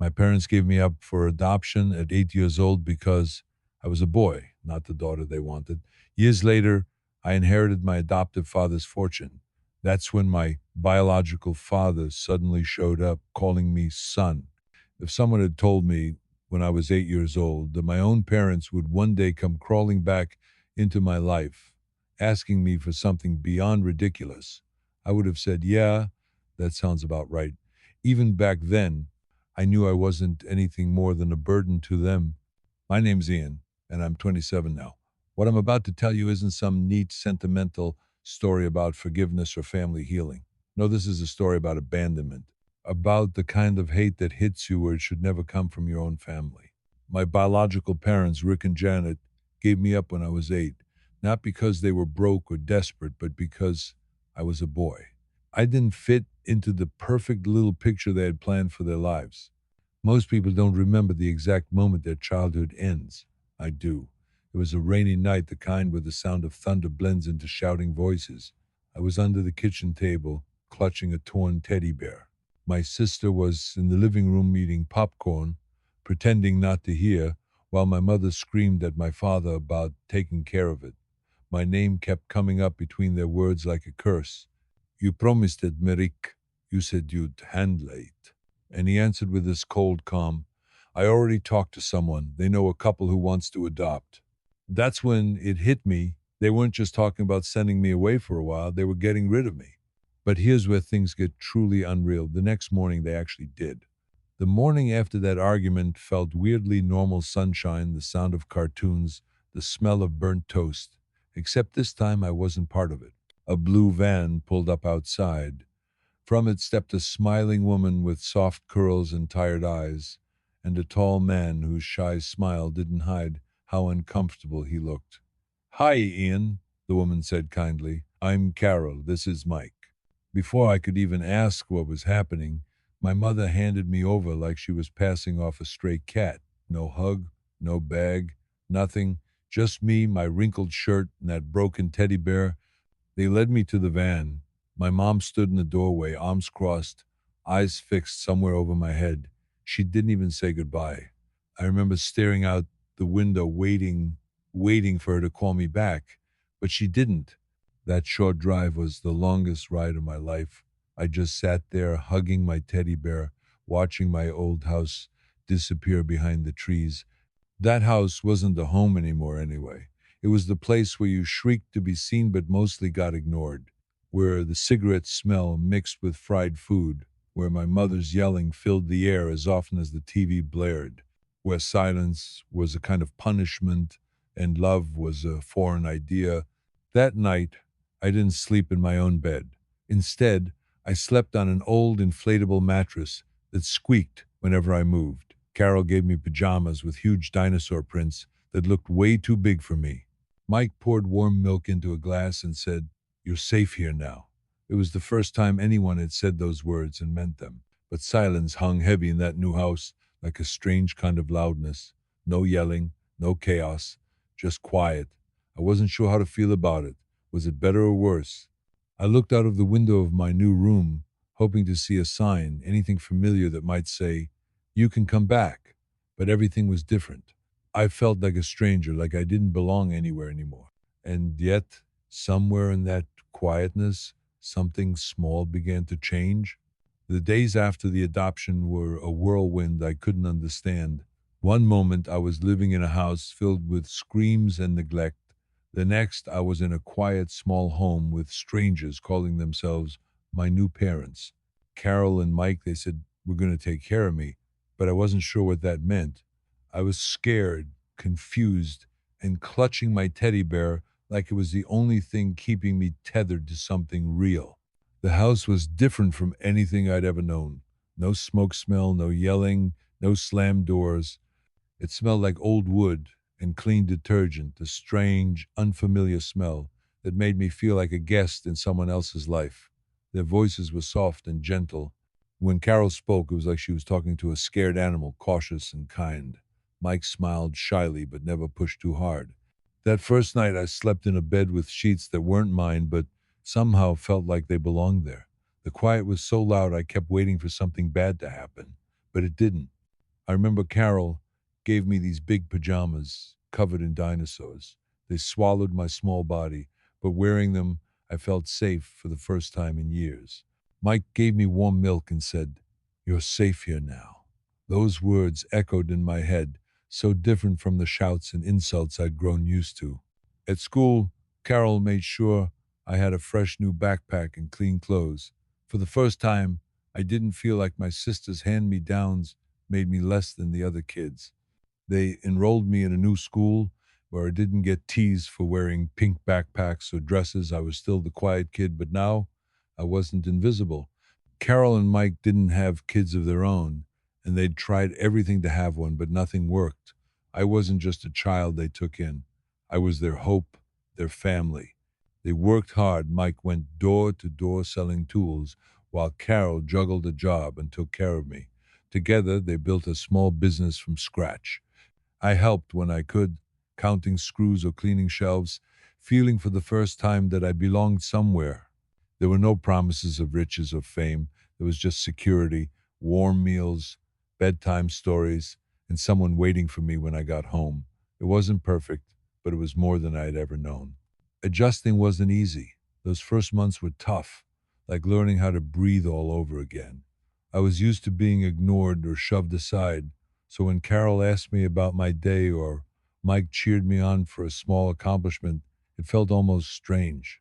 My parents gave me up for adoption at 8 years old because I was a boy, not the daughter they wanted. Years later, I inherited my adoptive father's fortune. That's when my biological father suddenly showed up, calling me son. If someone had told me when I was 8 years old that my own parents would one day come crawling back into my life, asking me for something beyond ridiculous, I would have said, yeah, that sounds about right. Even back then, I knew I wasn't anything more than a burden to them. My name's Ian, and I'm 27 now. What I'm about to tell you isn't some neat, sentimental story about forgiveness or family healing. No, this is a story about abandonment, about the kind of hate that hits you where it should never come from your own family. My biological parents, Rick and Janet, gave me up when I was 8, not because they were broke or desperate, but because I was a boy. I didn't fit into the perfect little picture they had planned for their lives. Most people don't remember the exact moment their childhood ends. I do. It was a rainy night, the kind where the sound of thunder blends into shouting voices. I was under the kitchen table, clutching a torn teddy bear. My sister was in the living room eating popcorn, pretending not to hear, while my mother screamed at my father about taking care of it. My name kept coming up between their words like a curse. You promised it, Merik. You said you'd handle it. And he answered with this cold calm, I already talked to someone. They know a couple who wants to adopt. That's when it hit me. They weren't just talking about sending me away for a while, they were getting rid of me. But here's where things get truly unreal. The next morning, they actually did. The morning after that argument felt weirdly normal sunshine, the sound of cartoons, the smell of burnt toast. Except this time I wasn't part of it. A blue van pulled up outside. From it stepped a smiling woman with soft curls and tired eyes, and a tall man whose shy smile didn't hide how uncomfortable he looked. Hi, Ian, the woman said kindly. I'm Carol. This is Mike. Before I could even ask what was happening, my mother handed me over like she was passing off a stray cat. No hug, no bag, nothing. Just me, my wrinkled shirt, and that broken teddy bear. They led me to the van. My mom stood in the doorway, arms crossed, eyes fixed somewhere over my head. She didn't even say goodbye. I remember staring out the window, waiting for her to call me back, but she didn't. That short drive was the longest ride of my life. I just sat there hugging my teddy bear, watching my old house disappear behind the trees. That house wasn't a home anymore, anyway. It was the place where you shrieked to be seen but mostly got ignored, where the cigarette smell mixed with fried food, where my mother's yelling filled the air as often as the TV blared, where silence was a kind of punishment and love was a foreign idea. That night, I didn't sleep in my own bed. Instead, I slept on an old inflatable mattress that squeaked whenever I moved. Carol gave me pajamas with huge dinosaur prints that looked way too big for me. Mike poured warm milk into a glass and said, You're safe here now. It was the first time anyone had said those words and meant them. But silence hung heavy in that new house like a strange kind of loudness. No yelling, no chaos, just quiet. I wasn't sure how to feel about it. Was it better or worse? I looked out of the window of my new room, hoping to see a sign, anything familiar that might say, You can come back. But everything was different. I felt like a stranger, like I didn't belong anywhere anymore. And yet, somewhere in that quietness, something small began to change. The days after the adoption were a whirlwind I couldn't understand. One moment I was living in a house filled with screams and neglect. The next I was in a quiet small home with strangers calling themselves my new parents. Carol and Mike, they said, were going to take care of me, but I wasn't sure what that meant. I was scared, confused, and clutching my teddy bear like it was the only thing keeping me tethered to something real. The house was different from anything I'd ever known. No smoke smell, no yelling, no slammed doors. It smelled like old wood and clean detergent, a strange, unfamiliar smell that made me feel like a guest in someone else's life. Their voices were soft and gentle. When Carol spoke, it was like she was talking to a scared animal, cautious and kind. Mike smiled shyly but never pushed too hard. That first night, I slept in a bed with sheets that weren't mine, but somehow felt like they belonged there. The quiet was so loud I kept waiting for something bad to happen, but it didn't. I remember Carol gave me these big pajamas covered in dinosaurs. They swallowed my small body, but wearing them, I felt safe for the first time in years. Mike gave me warm milk and said, "You're safe here now." Those words echoed in my head, so different from the shouts and insults I'd grown used to. At school, Carol made sure I had a fresh new backpack and clean clothes. For the first time, I didn't feel like my sister's hand me downs made me less than the other kids. They enrolled me in a new school where I didn't get teased for wearing pink backpacks or dresses. I was still the quiet kid, but now I wasn't invisible. Carol and Mike didn't have kids of their own, and they'd tried everything to have one, but nothing worked. I wasn't just a child they took in, I was their hope, their family. They worked hard. Mike went door to door selling tools, while Carol juggled a job and took care of me. Together, they built a small business from scratch. I helped when I could, counting screws or cleaning shelves, feeling for the first time that I belonged somewhere. There were no promises of riches or fame. There was just security, warm meals, bedtime stories, and someone waiting for me when I got home. It wasn't perfect, but it was more than I had ever known. Adjusting wasn't easy. Those first months were tough, like learning how to breathe all over again. I was used to being ignored or shoved aside, so when Carol asked me about my day or Mike cheered me on for a small accomplishment, it felt almost strange.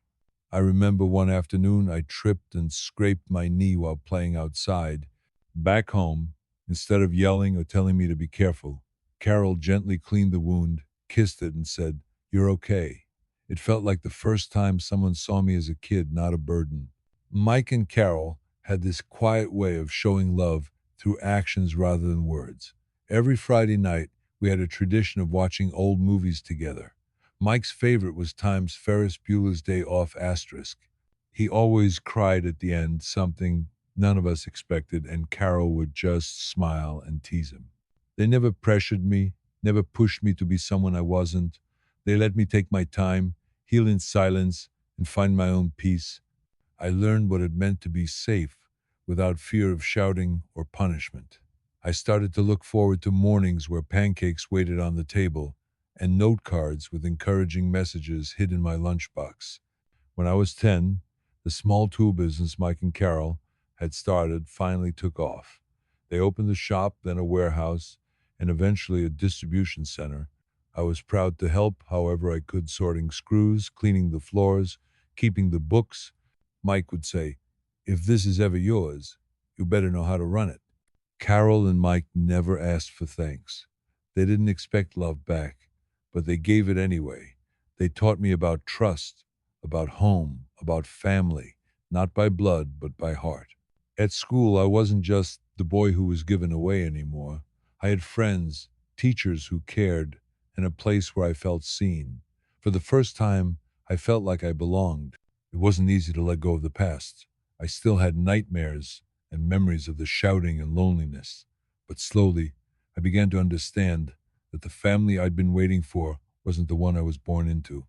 I remember one afternoon I tripped and scraped my knee while playing outside. Back home, instead of yelling or telling me to be careful, Carol gently cleaned the wound, kissed it, and said, "You're okay." It felt like the first time someone saw me as a kid, not a burden. Mike and Carol had this quiet way of showing love through actions rather than words. Every Friday night, we had a tradition of watching old movies together. Mike's favorite was Time's Ferris Bueller's Day Off asterisk. He always cried at the end, something none of us expected, and Carol would just smile and tease him. They never pressured me, never pushed me to be someone I wasn't. They let me take my time, heal in silence, and find my own peace. I learned what it meant to be safe without fear of shouting or punishment. I started to look forward to mornings where pancakes waited on the table and note cards with encouraging messages hid in my lunchbox. When I was 10, the small tool business Mike and Carol had started finally took off. They opened a shop, then a warehouse, and eventually a distribution center. I was proud to help however I could, sorting screws, cleaning the floors, keeping the books. Mike would say, "If this is ever yours, you better know how to run it." Carol and Mike never asked for thanks. They didn't expect love back, but they gave it anyway. They taught me about trust, about home, about family, not by blood, but by heart. At school, I wasn't just the boy who was given away anymore. I had friends, teachers who cared, and a place where I felt seen. For the first time, I felt like I belonged. It wasn't easy to let go of the past. I still had nightmares and memories of the shouting and loneliness. But slowly, I began to understand that the family I'd been waiting for wasn't the one I was born into.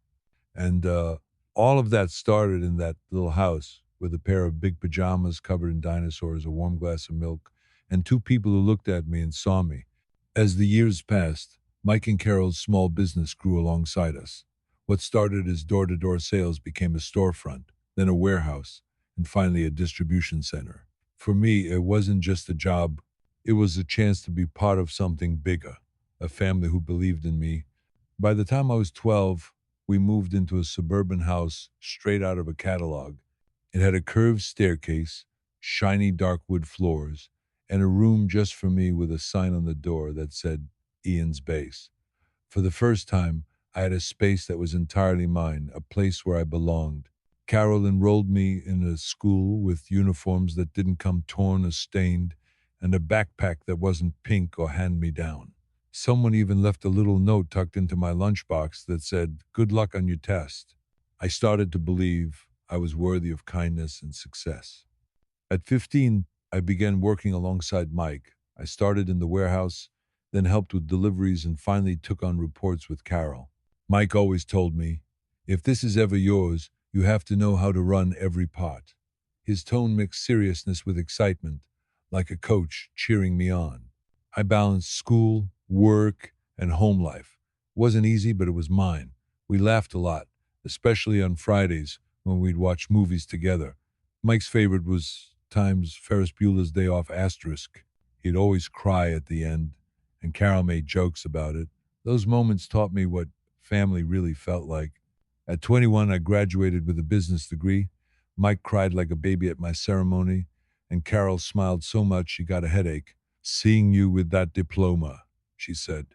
And all of that started in that little house with a pair of big pajamas covered in dinosaurs, a warm glass of milk, and two people who looked at me and saw me. As the years passed, Mike and Carol's small business grew alongside us. What started as door to door sales became a storefront, then a warehouse, and finally a distribution center. For me, it wasn't just a job, it was a chance to be part of something bigger, a family who believed in me. By the time I was 12, we moved into a suburban house straight out of a catalog. It had a curved staircase, shiny dark wood floors, and a room just for me with a sign on the door that said Ian's Base. For the first time, I had a space that was entirely mine, a place where I belonged. Carol enrolled me in a school with uniforms that didn't come torn or stained, and a backpack that wasn't pink or hand me down. Someone even left a little note tucked into my lunchbox that said, "Good luck on your test." I started to believe I was worthy of kindness and success. At 15, I began working alongside Mike. I started in the warehouse, then helped with deliveries, and finally took on reports with Carol. Mike always told me, "If this is ever yours, you have to know how to run every part." His tone mixed seriousness with excitement, like a coach cheering me on. I balanced school, work, and home life. It wasn't easy, but it was mine. We laughed a lot, especially on Fridays when we'd watch movies together. Mike's favorite was times Ferris Bueller's Day Off asterisk. He'd always cry at the end, and Carol made jokes about it. Those moments taught me what family really felt like. At 21, I graduated with a business degree. Mike cried like a baby at my ceremony, and Carol smiled so much she got a headache. Seeing you with that diploma, she said,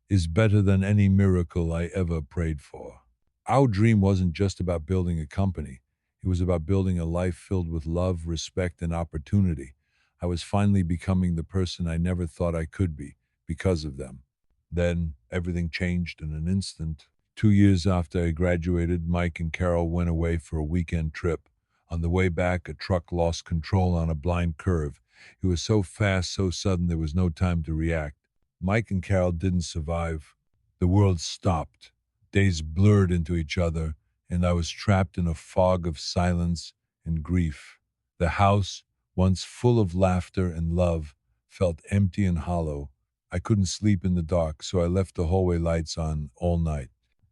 is better than any miracle I ever prayed for. Our dream wasn't just about building a company, it was about building a life filled with love, respect, and opportunity. I was finally becoming the person I never thought I could be because of them. Then everything changed in an instant. 2 years after I graduated, Mike and Carol went away for a weekend trip. On the way back, a truck lost control on a blind curve. It was so fast, so sudden, there was no time to react. Mike and Carol didn't survive. The world stopped. Days blurred into each other, and I was trapped in a fog of silence and grief. The house, once full of laughter and love, felt empty and hollow. I couldn't sleep in the dark, so I left the hallway lights on all night.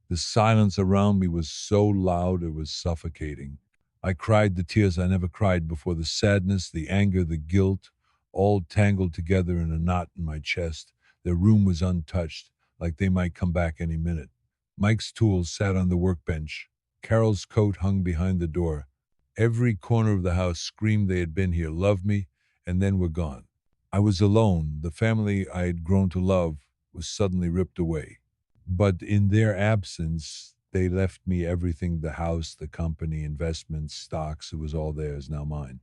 The silence around me was so loud it was suffocating. I cried the tears I never cried before, the sadness, the anger, the guilt, all tangled together in a knot in my chest. The room was untouched, like they might come back any minute. Mike's tools sat on the workbench. Carol's coat hung behind the door. Every corner of the house screamed they had been here, loved me, and then were gone. I was alone. The family I had grown to love was suddenly ripped away. But in their absence, they left me everything: the house, the company, investments, stocks. It was all theirs, now mine.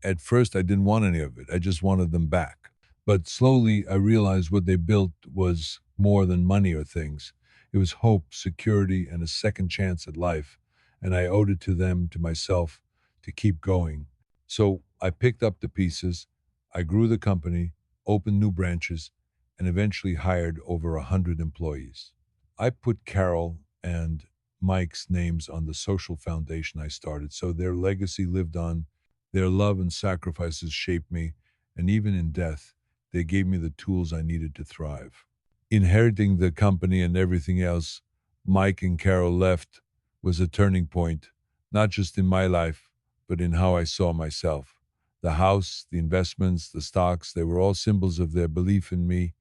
At first, I didn't want any of it. I just wanted them back. But slowly, I realized what they built was more than money or things. It was hope, security, and a second chance at life. And I owed it to them, to myself, to keep going. So I picked up the pieces. I grew the company, opened new branches, and eventually hired over 100 employees. I put Carol and Mike's names on the social foundation I started, so their legacy lived on. Their love and sacrifices shaped me, and even in death, they gave me the tools I needed to thrive. Inheriting the company and everything else Mike and Carol left was a turning point, not just in my life, but in how I saw myself. The house, the investments, the stocks, they were all symbols of their belief in me.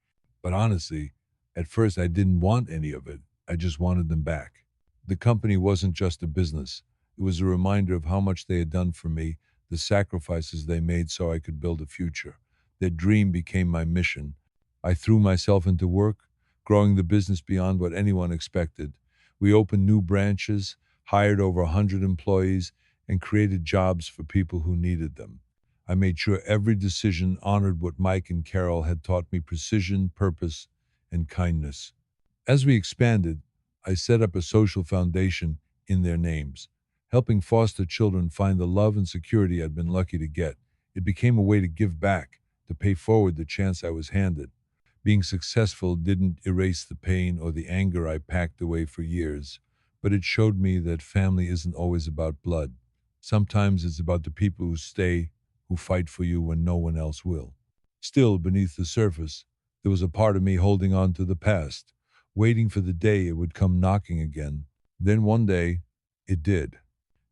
But honestly, at first I didn't want any of it. I just wanted them back. The company wasn't just a business, it was a reminder of how much they had done for me, the sacrifices they made so I could build a future. Their dream became my mission. I threw myself into work, growing the business beyond what anyone expected. We opened new branches, hired over 100 employees, and created jobs for people who needed them. I made sure every decision honored what Mike and Carol had taught me: precision, purpose, and kindness. As we expanded, I set up a social foundation in their names, helping foster children find the love and security I'd been lucky to get. It became a way to give back, to pay forward the chance I was handed. Being successful didn't erase the pain or the anger I packed away for years, but it showed me that family isn't always about blood. Sometimes it's about the people who stay, who fight for you when no one else will. Still, beneath the surface, there was a part of me holding on to the past, waiting for the day it would come knocking again. Then one day, it did.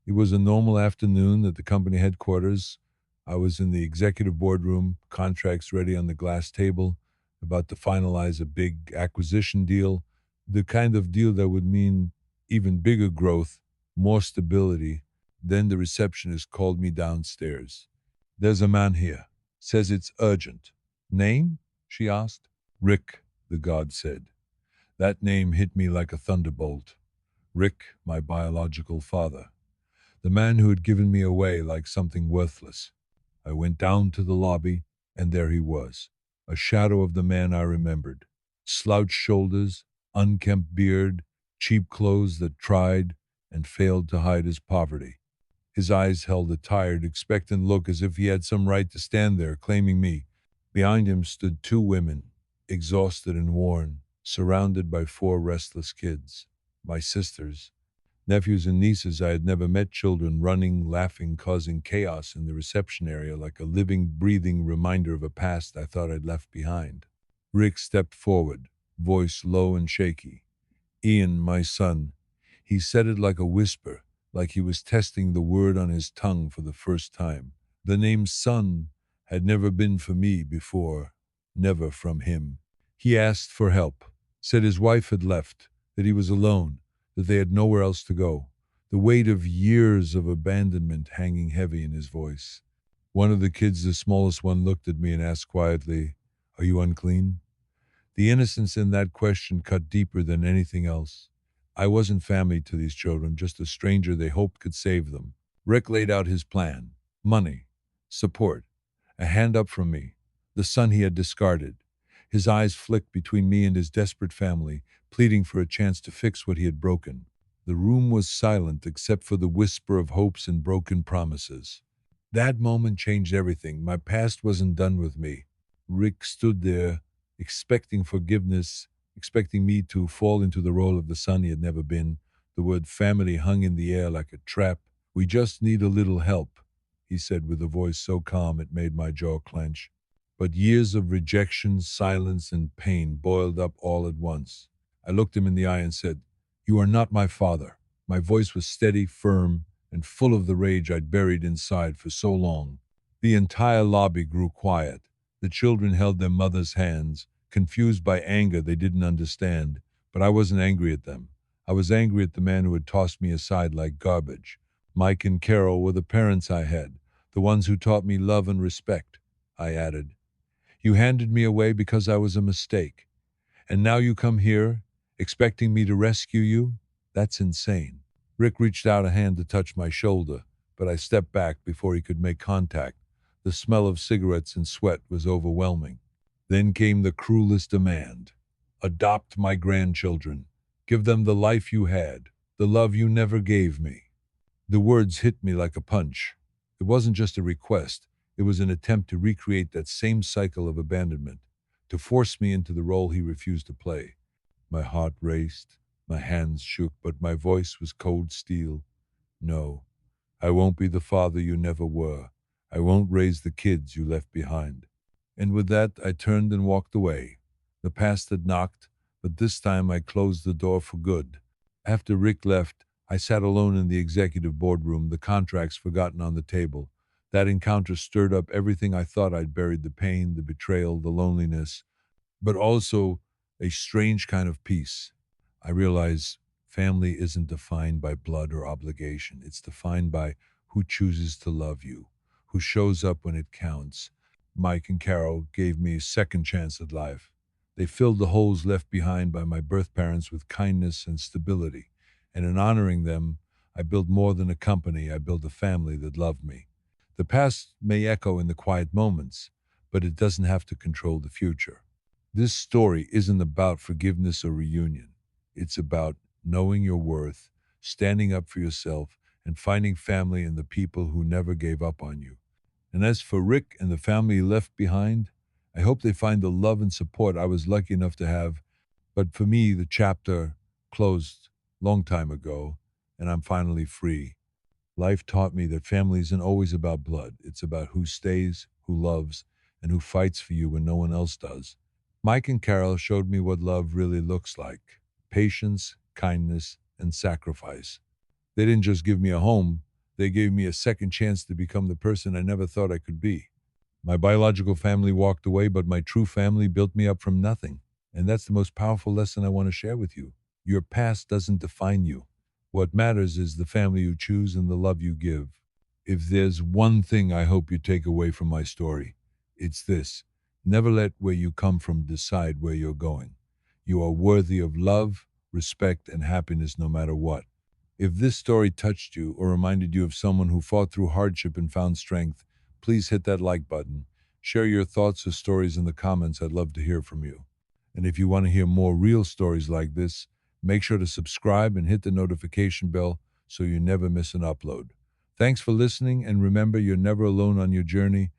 It was a normal afternoon at the company headquarters. I was in the executive boardroom, contracts ready on the glass table, about to finalize a big acquisition deal, the kind of deal that would mean even bigger growth, more stability. Then the receptionist called me downstairs. "There's a man here. Says it's urgent." "Name?" she asked. "Rick," the guard said. That name hit me like a thunderbolt. Rick, my biological father. The man who had given me away like something worthless. I went down to the lobby, and there he was, a shadow of the man I remembered. Slouched shoulders, unkempt beard, cheap clothes that tried and failed to hide his poverty. His eyes held a tired, expectant look, as if he had some right to stand there claiming me. Behind him stood two women, exhausted and worn, surrounded by four restless kids, my sisters. Nephews and nieces I had never met, children running, laughing, causing chaos in the reception area like a living, breathing reminder of a past I thought I'd left behind. Rick stepped forward, voice low and shaky. Ian, my son. He said it like a whisper, like he was testing the word on his tongue for the first time. The name son had never been for me before, never from him. He asked for help, said his wife had left, that he was alone, that they had nowhere else to go, the weight of years of abandonment hanging heavy in his voice. One of the kids, the smallest one, looked at me and asked quietly, "Are you unclean?" The innocence in that question cut deeper than anything else. I wasn't family to these children, just a stranger they hoped could save them. Rick laid out his plan: money, support, a hand up from me, the son he had discarded. His eyes flicked between me and his desperate family, pleading for a chance to fix what he had broken. The room was silent except for the whisper of hopes and broken promises. That moment changed everything. My past wasn't done with me. Rick stood there, expecting forgiveness, expecting me to fall into the role of the son he had never been. The word family hung in the air like a trap. "We just need a little help," he said with a voice so calm it made my jaw clench. But years of rejection, silence, and pain boiled up all at once. I looked him in the eye and said, "You are not my father." My voice was steady, firm, and full of the rage I'd buried inside for so long. The entire lobby grew quiet. The children held their mothers' hands, confused by anger they didn't understand. But I wasn't angry at them. I was angry at the man who had tossed me aside like garbage. Mike and Carol were the parents I had, the ones who taught me love and respect. I added, "You handed me away because I was a mistake. And now you come here, expecting me to rescue you? That's insane." Rick reached out a hand to touch my shoulder, but I stepped back before he could make contact. The smell of cigarettes and sweat was overwhelming. Then came the cruelest demand: adopt my grandchildren. Give them the life you had, the love you never gave me. The words hit me like a punch. It wasn't just a request, it was an attempt to recreate that same cycle of abandonment, to force me into the role he refused to play. My heart raced, my hands shook, but my voice was cold steel. "No, I won't be the father you never were. I won't raise the kids you left behind." And with that, I turned and walked away. The past had knocked, but this time I closed the door for good. After Rick left, I sat alone in the executive boardroom, the contracts forgotten on the table. That encounter stirred up everything I thought I'd buried: the pain, the betrayal, the loneliness, but also a strange kind of peace. I realize family isn't defined by blood or obligation. It's defined by who chooses to love you, who shows up when it counts. Mike and Carol gave me a second chance at life. They filled the holes left behind by my birth parents with kindness and stability. And in honoring them, I built more than a company. I built a family that loved me. The past may echo in the quiet moments, but it doesn't have to control the future. This story isn't about forgiveness or reunion. It's about knowing your worth, standing up for yourself, and finding family in the people who never gave up on you. And as for Rick and the family he left behind, I hope they find the love and support I was lucky enough to have. But for me, the chapter closed long time ago, and I'm finally free. Life taught me that family isn't always about blood. It's about who stays, who loves, and who fights for you when no one else does. Mike and Carol showed me what love really looks like: patience, kindness, and sacrifice. They didn't just give me a home, they gave me a second chance to become the person I never thought I could be. My biological family walked away, but my true family built me up from nothing. And that's the most powerful lesson I want to share with you. Your past doesn't define you. What matters is the family you choose and the love you give. If there's one thing I hope you take away from my story, it's this: never let where you come from decide where you're going. You are worthy of love, respect, and happiness no matter what. If this story touched you or reminded you of someone who fought through hardship and found strength, please hit that like button. Share your thoughts or stories in the comments. I'd love to hear from you. And if you want to hear more real stories like this, make sure to subscribe and hit the notification bell so you never miss an upload. Thanks for listening, and remember, you're never alone on your journey.